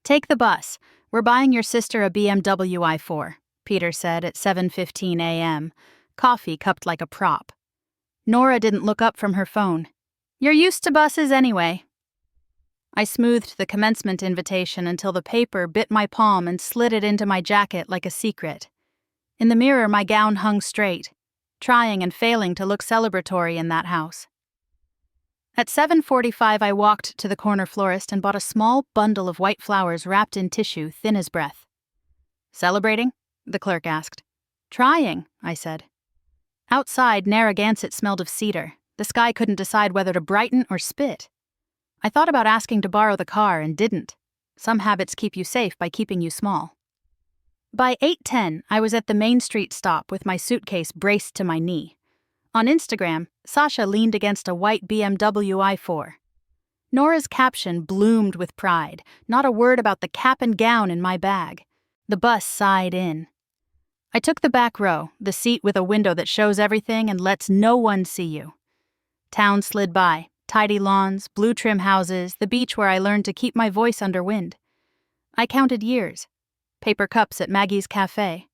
Take the bus. We're buying your sister a BMW i4, Peter said at 7:15 a.m., coffee cupped like a prop. Nora didn't look up from her phone. You're used to buses anyway. I smoothed the commencement invitation until the paper bit my palm and slid it into my jacket like a secret. In the mirror, my gown hung straight, trying and failing to look celebratory in that house. At 7:45, I walked to the corner florist and bought a small bundle of white flowers wrapped in tissue thin as breath. Celebrating? The clerk asked. Trying, I said. Outside, Narragansett smelled of cedar. The sky couldn't decide whether to brighten or spit. I thought about asking to borrow the car and didn't. Some habits keep you safe by keeping you small. By 8:10, I was at the Main Street stop with my suitcase braced to my knee. On Instagram, Sasha leaned against a white BMW i4. Nora's caption bloomed with pride, not a word about the cap and gown in my bag. The bus sighed in. I took the back row, the seat with a window that shows everything and lets no one see you. Town slid by, tidy lawns, blue trim houses, the beach where I learned to keep my voice under wind. I counted years. Paper cups at Maggie's Cafe.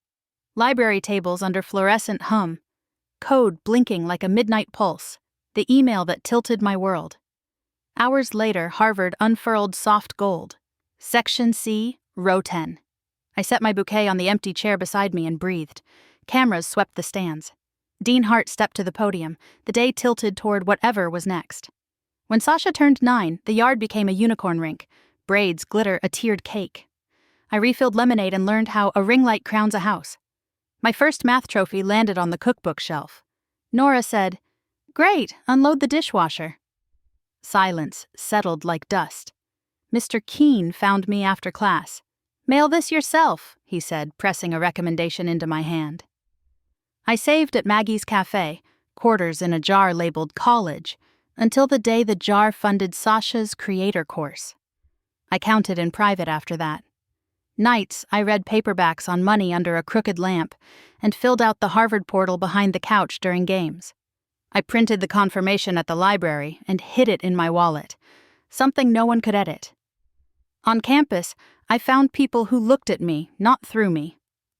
Library tables under fluorescent hum. Code blinking like a midnight pulse. The email that tilted my world. Hours later, Harvard unfurled soft gold. Section C, row 10. I set my bouquet on the empty chair beside me and breathed. Cameras swept the stands. Dean Hart stepped to the podium, the day tilted toward whatever was next. When Sasha turned 9, the yard became a unicorn rink. Braids glitter a tiered cake. I refilled lemonade and learned how a ring light crowns a house. My first math trophy landed on the cookbook shelf. Nora said, "Great, unload the dishwasher." Silence settled like dust. Mr. Keene found me after class. "Mail this yourself," he said, pressing a recommendation into my hand. I saved at Maggie's Cafe, quarters in a jar labeled college, until the day the jar funded Sasha's creator course. I counted in private after that. Nights, I read paperbacks on money under a crooked lamp and filled out the Harvard portal behind the couch during games. I printed the confirmation at the library and hid it in my wallet, something no one could edit. On campus, I found people who looked at me, not through me.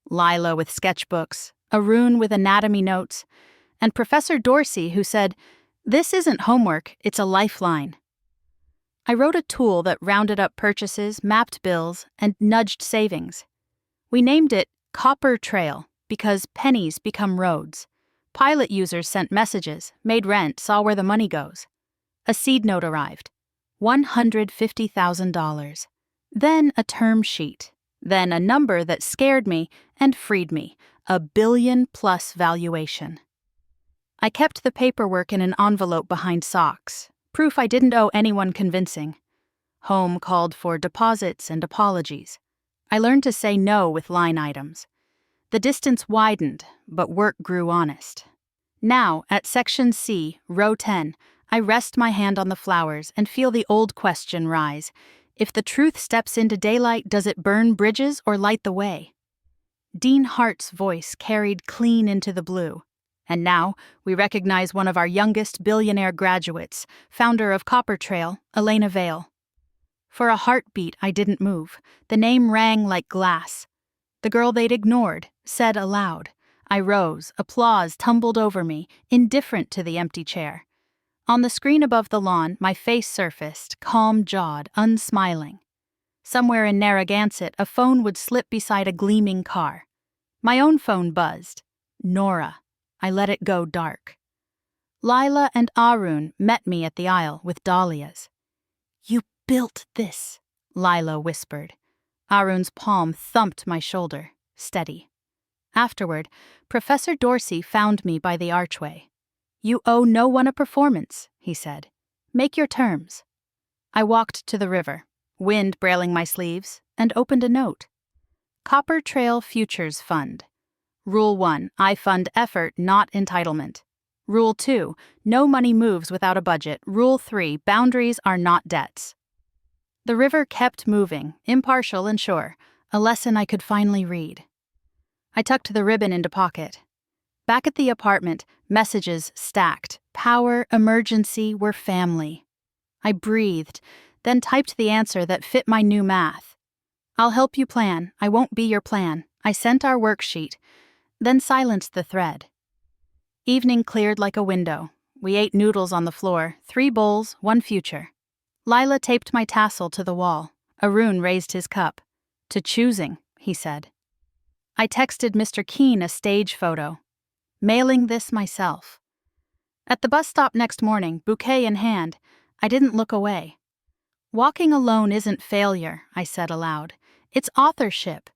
Lila with sketchbooks, Arun with anatomy notes, and Professor Dorsey who said, "This isn't homework, it's a lifeline." I wrote a tool that rounded up purchases, mapped bills, and nudged savings. We named it Copper Trail because pennies become roads. Pilot users sent messages, made rent, saw where the money goes. A seed note arrived. $150,000. Then a term sheet. Then a number that scared me and freed me. A $1 billion+ valuation. I kept the paperwork in an envelope behind socks. Proof I didn't owe anyone convincing. Home called for deposits and apologies. I learned to say no with line items. The distance widened, but work grew honest. Now, at Section C, row 10, I rest my hand on the flowers and feel the old question rise. If the truth steps into daylight, does it burn bridges or light the way? Dean Hart's voice carried clean into the blue. And now, we recognize one of our youngest billionaire graduates, founder of Copper Trail, Elena Vale. For a heartbeat, I didn't move. The name rang like glass. The girl they'd ignored said aloud. I rose, applause tumbled over me, indifferent to the empty chair. On the screen above the lawn, my face surfaced, calm-jawed, unsmiling. Somewhere in Narragansett, a phone would slip beside a gleaming car. My own phone buzzed. Nora. I let it go dark. Lila and Arun met me at the aisle with dahlias. "You built this," Lila whispered. Arun's palm thumped my shoulder, steady. Afterward, Professor Dorsey found me by the archway. "You owe no one a performance," he said. "Make your terms." I walked to the river, wind brailing my sleeves, and opened a note. Copper Trail Futures Fund. Rule 1, I fund effort, not entitlement. Rule 2, no money moves without a budget. Rule 3, boundaries are not debts. The river kept moving, impartial and sure, a lesson I could finally read. I tucked the ribbon into pocket. Back at the apartment, messages stacked. Power, emergency, we're family. I breathed, then typed the answer that fit my new math. I'll help you plan. I won't be your plan. I sent our worksheet, then silenced the thread. Evening cleared like a window. We ate noodles on the floor, 3 bowls, 1 future. Lila taped my tassel to the wall. Arun raised his cup. To choosing, he said. I texted Mr. Keene a stage photo. Mailing this myself. At the bus stop next morning, bouquet in hand, I didn't look away. Walking alone isn't failure, I said aloud. It's authorship.